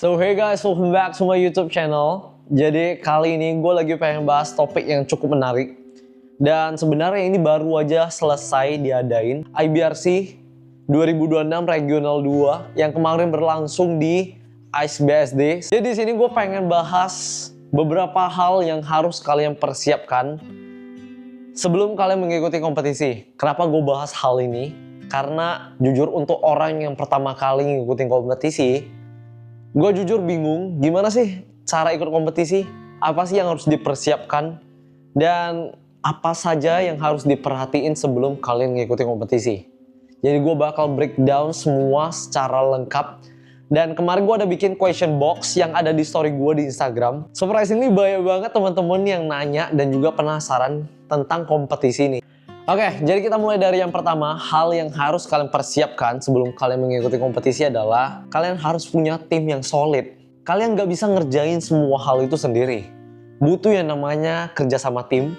So hey guys, welcome back to my YouTube channel. Jadi kali ini gue lagi pengen bahas topik yang cukup menarik. Dan sebenarnya ini baru aja selesai diadain IBRC 2026 Regional 2 yang kemarin berlangsung di ICE BSD. Jadi di sini gue pengen bahas beberapa hal yang harus kalian persiapkan sebelum kalian mengikuti kompetisi. Kenapa gue bahas hal ini? Karena jujur untuk orang yang pertama kali ngikutin kompetisi, gue jujur bingung gimana sih cara ikut kompetisi, apa sih yang harus dipersiapkan, dan apa saja yang harus diperhatiin sebelum kalian ngikutin kompetisi. Jadi gue bakal breakdown semua secara lengkap. Dan kemarin gue ada bikin question box yang ada di story gue di Instagram. Surprisingly banyak banget teman-teman yang nanya dan juga penasaran tentang kompetisi ini. Oke, jadi kita mulai dari yang pertama. Hal yang harus kalian persiapkan sebelum kalian mengikuti kompetisi adalah kalian harus punya tim yang solid. Kalian nggak bisa ngerjain semua hal itu sendiri. Butuh yang namanya kerja sama tim.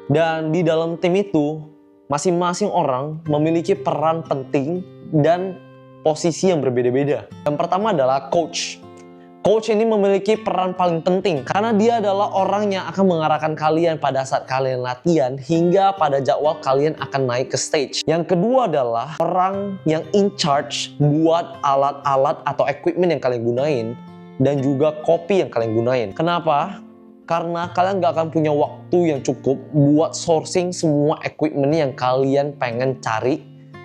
Dan di dalam tim itu, masing-masing orang memiliki peran penting dan posisi yang berbeda-beda. Yang pertama adalah coach. Coach ini memiliki peran paling penting karena dia adalah orang yang akan mengarahkan kalian pada saat kalian latihan hingga pada jadwal kalian akan naik ke stage. Yang kedua adalah orang yang in charge buat alat-alat atau equipment yang kalian gunain dan juga kopi yang kalian gunain. Kenapa? Karena kalian gak akan punya waktu yang cukup buat sourcing semua equipment yang kalian pengen cari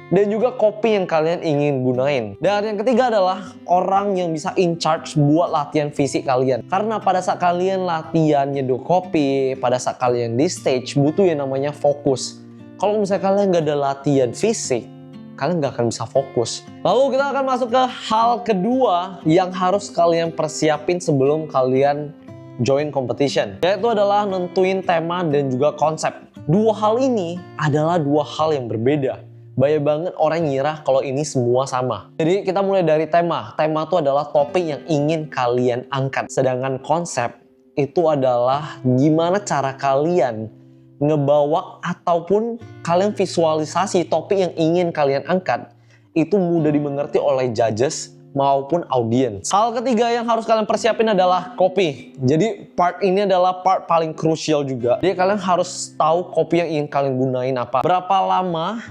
dan juga kopi yang kalian ingin gunain. Dan yang ketiga adalah orang yang bisa in charge buat latihan fisik kalian. Karena pada saat kalian latihan nyeduh kopi, pada saat kalian di stage, butuh yang namanya fokus. Kalau misalnya kalian nggak ada latihan fisik, kalian nggak akan bisa fokus. Lalu kita akan masuk ke hal kedua yang harus kalian persiapin sebelum kalian join competition. Yaitu adalah nentuin tema dan juga konsep. Dua hal ini adalah dua hal yang berbeda. Banyak banget orang ngira kalau ini semua sama. Jadi kita mulai dari tema. Tema itu adalah topik yang ingin kalian angkat. Sedangkan konsep itu adalah gimana cara kalian ngebawa ataupun kalian visualisasi topik yang ingin kalian angkat. Itu mudah dimengerti oleh judges maupun audiens. Hal ketiga yang harus kalian persiapin adalah copy. Jadi part ini adalah part paling krusial juga. Jadi kalian harus tahu copy yang ingin kalian gunain apa. Berapa lama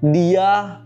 dia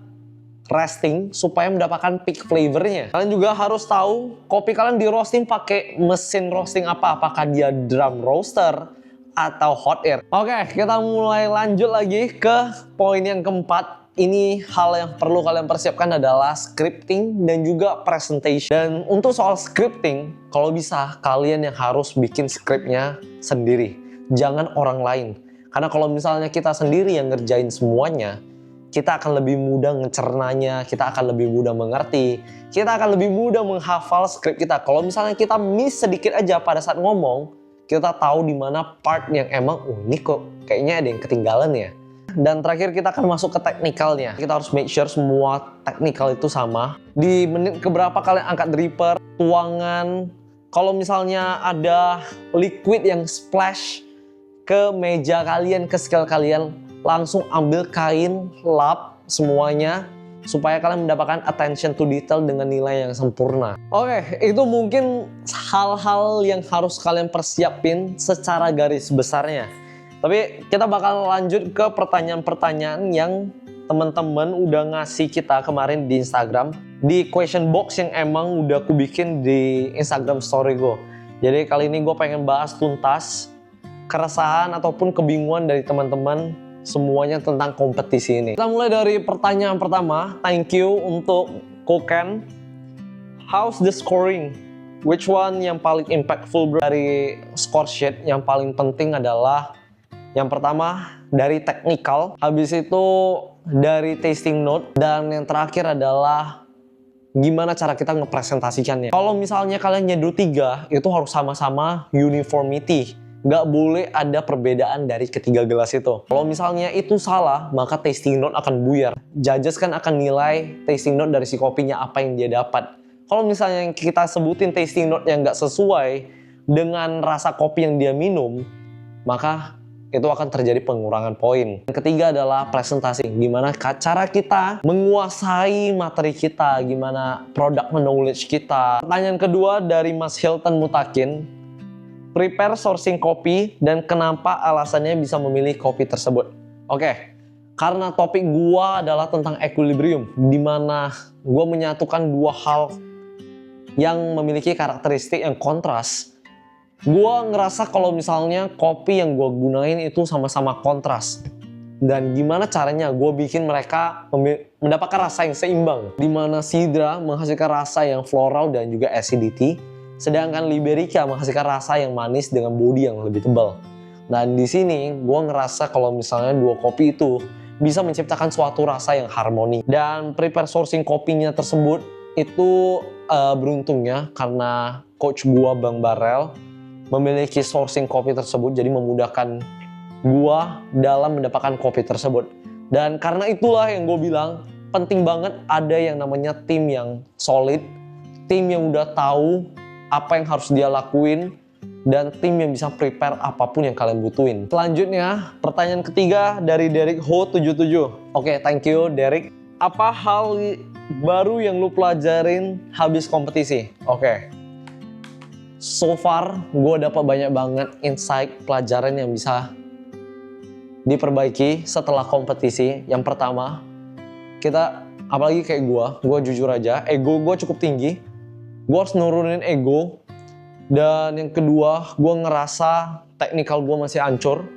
resting supaya mendapatkan peak flavornya. Kalian juga harus tahu kopi kalian di roasting pakai mesin roasting apa. Apakah dia drum roaster atau hot air. Oke, kita mulai lanjut lagi ke poin yang keempat. Ini hal yang perlu kalian persiapkan adalah scripting dan juga presentation. Dan untuk soal scripting, kalau bisa kalian yang harus bikin skripnya sendiri. Jangan orang lain. Karena kalau misalnya kita sendiri yang ngerjain semuanya, kita akan lebih mudah ngecernanya, kita akan lebih mudah mengerti, kita akan lebih mudah menghafal skrip kita. Kalau misalnya kita miss sedikit aja pada saat ngomong, kita tahu di mana part yang emang, ini kok kayaknya ada yang ketinggalan ya. Dan terakhir kita akan masuk ke teknikalnya. Kita harus make sure semua teknikal itu sama. Di menit keberapa kalian angkat dripper, tuangan, kalau misalnya ada liquid yang splash ke meja kalian, ke skill kalian, langsung ambil kain, lap semuanya supaya kalian mendapatkan attention to detail dengan nilai yang sempurna. Oke, itu mungkin hal-hal yang harus kalian persiapin secara garis besarnya. Tapi kita bakal lanjut ke pertanyaan-pertanyaan yang teman-teman udah ngasih kita kemarin di Instagram, di question box yang emang udah aku bikin di Instagram story gue. Jadi kali ini gue pengen bahas tuntas keresahan ataupun kebingungan dari teman-teman semuanya tentang kompetisi ini. Kita mulai dari pertanyaan pertama. Thank you untuk Koken. How's the scoring? Which one yang paling impactful bro? Dari score sheet yang paling penting adalah yang pertama dari technical, habis itu dari tasting note, dan yang terakhir adalah gimana cara kita ngepresentasikannya. Kalau misalnya kalian nyeduh 3, itu harus sama-sama uniformity. Nggak boleh ada perbedaan dari ketiga gelas itu. Kalau misalnya itu salah, maka tasting note akan buyar. Judges kan akan nilai tasting note dari si kopinya apa yang dia dapat. Kalau misalnya kita sebutin tasting note yang nggak sesuai dengan rasa kopi yang dia minum, maka itu akan terjadi pengurangan poin. Yang ketiga adalah presentasi. Gimana cara kita menguasai materi kita, gimana product knowledge kita. Pertanyaan kedua dari Mas Hilton Mutakin, prepare sourcing kopi dan kenapa alasannya bisa memilih kopi tersebut. Oke, karena topik gua adalah tentang equilibrium, dimana gua menyatukan dua hal yang memiliki karakteristik yang kontras. Gua ngerasa kalau misalnya kopi yang gua gunain itu sama-sama kontras. Dan gimana caranya gue bikin mereka mendapatkan rasa yang seimbang. Dimana Sidra menghasilkan rasa yang floral dan juga acidity. Sedangkan Liberica menghasilkan rasa yang manis dengan body yang lebih tebal. Dan di sini gue ngerasa kalau misalnya dua kopi itu bisa menciptakan suatu rasa yang harmoni. Dan prepare sourcing kopinya tersebut itu beruntungnya karena coach gua Bang Barel memiliki sourcing kopi tersebut, jadi memudahkan gua dalam mendapatkan kopi tersebut. Dan karena itulah yang gue bilang penting banget ada yang namanya tim yang solid, tim yang udah tahu apa yang harus dia lakuin, dan tim yang bisa prepare apapun yang kalian butuhin. Selanjutnya, pertanyaan ketiga dari Derek Ho77. Oke, thank you Derek. Apa hal baru yang lu pelajarin habis kompetisi? Oke. So far, gue dapat banyak banget insight pelajaran yang bisa diperbaiki setelah kompetisi. Yang pertama, kita, apalagi kayak gue jujur aja, ego gue cukup tinggi. Gue harus nurunin ego. Dan yang kedua, gue ngerasa teknikal gue masih hancur.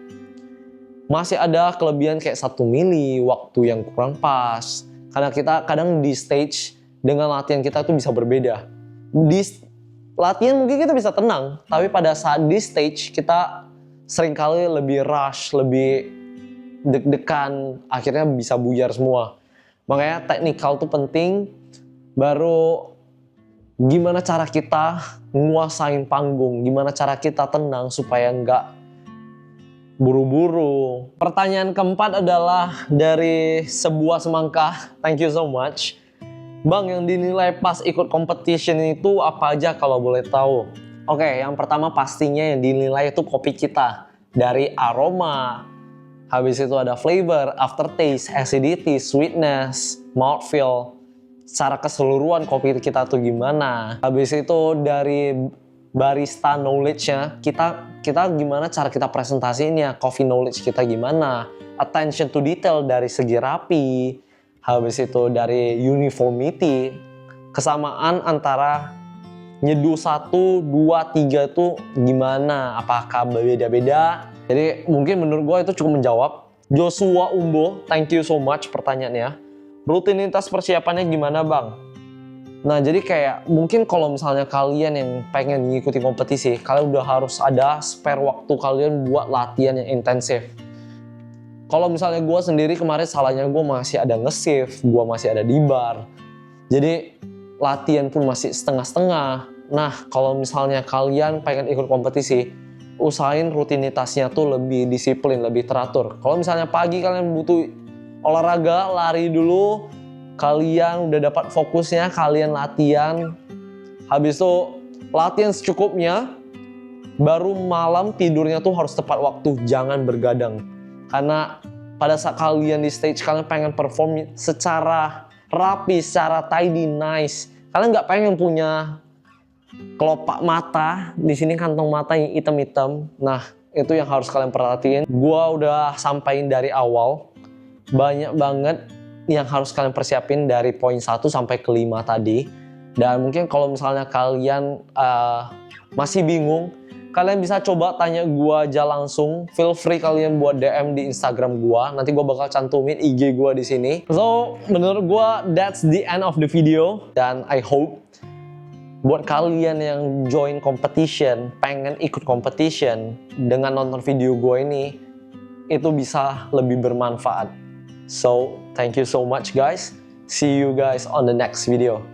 Masih ada kelebihan kayak 1 mili, waktu yang kurang pas. Karena kita kadang di stage dengan latihan kita tuh bisa berbeda. Di latihan mungkin kita bisa tenang, tapi pada saat di stage kita seringkali lebih rush, lebih deg-degan, akhirnya bisa buyar semua. Makanya teknikal tuh penting, baru gimana cara kita nguasain panggung, gimana cara kita tenang supaya nggak buru-buru. Pertanyaan keempat adalah dari sebuah semangka, thank you so much. Bang, yang dinilai pas ikut competition itu apa aja kalau boleh tahu? Oke, yang pertama pastinya yang dinilai itu kopi kita. Dari aroma, habis itu ada flavor, aftertaste, acidity, sweetness, mouthfeel. Secara keseluruhan kopi kita tuh gimana. Habis itu dari barista knowledge-nya, kita gimana cara kita presentasinya, coffee knowledge kita gimana. Attention to detail dari segi rapi. Habis itu dari uniformity, kesamaan antara nyeduh 1, 2, 3 itu gimana, apakah beda-beda. Jadi mungkin menurut gue itu cukup menjawab. Joshua Umbo, thank you so much pertanyaannya. Rutinitas persiapannya gimana bang? Nah jadi kayak mungkin kalau misalnya kalian yang pengen mengikuti kompetisi, kalian udah harus ada spare waktu kalian buat latihan yang intensif. Kalau misalnya gue sendiri kemarin salahnya gue masih ada nge-shift, gue masih ada di bar. Jadi latihan pun masih setengah-setengah. Nah kalau misalnya kalian pengen ikut kompetisi, usahain rutinitasnya tuh lebih disiplin, lebih teratur. Kalau misalnya pagi kalian butuh olahraga, lari dulu, kalian udah dapat fokusnya, kalian latihan. Habis itu latihan secukupnya, baru malam tidurnya tuh harus tepat waktu, jangan bergadang. Karena pada saat kalian di stage, kalian pengen perform secara rapi, secara tidy, nice. Kalian nggak pengen punya kelopak mata, di sini kantong mata yang hitam-hitam. Nah, itu yang harus kalian perhatiin. Gua udah sampaikan dari awal, banyak banget yang harus kalian persiapin dari poin 1 sampai ke 5 tadi. Dan mungkin kalau misalnya kalian masih bingung, kalian bisa coba tanya gua aja langsung. Feel free kalian buat DM di Instagram gua. Nanti gua bakal cantumin IG gua di sini. So, menurut gua that's the end of the video. Dan I hope buat kalian yang join competition, pengen ikut competition dengan nonton video gua ini, itu bisa lebih bermanfaat. So, thank you so much guys. See you guys on the next video.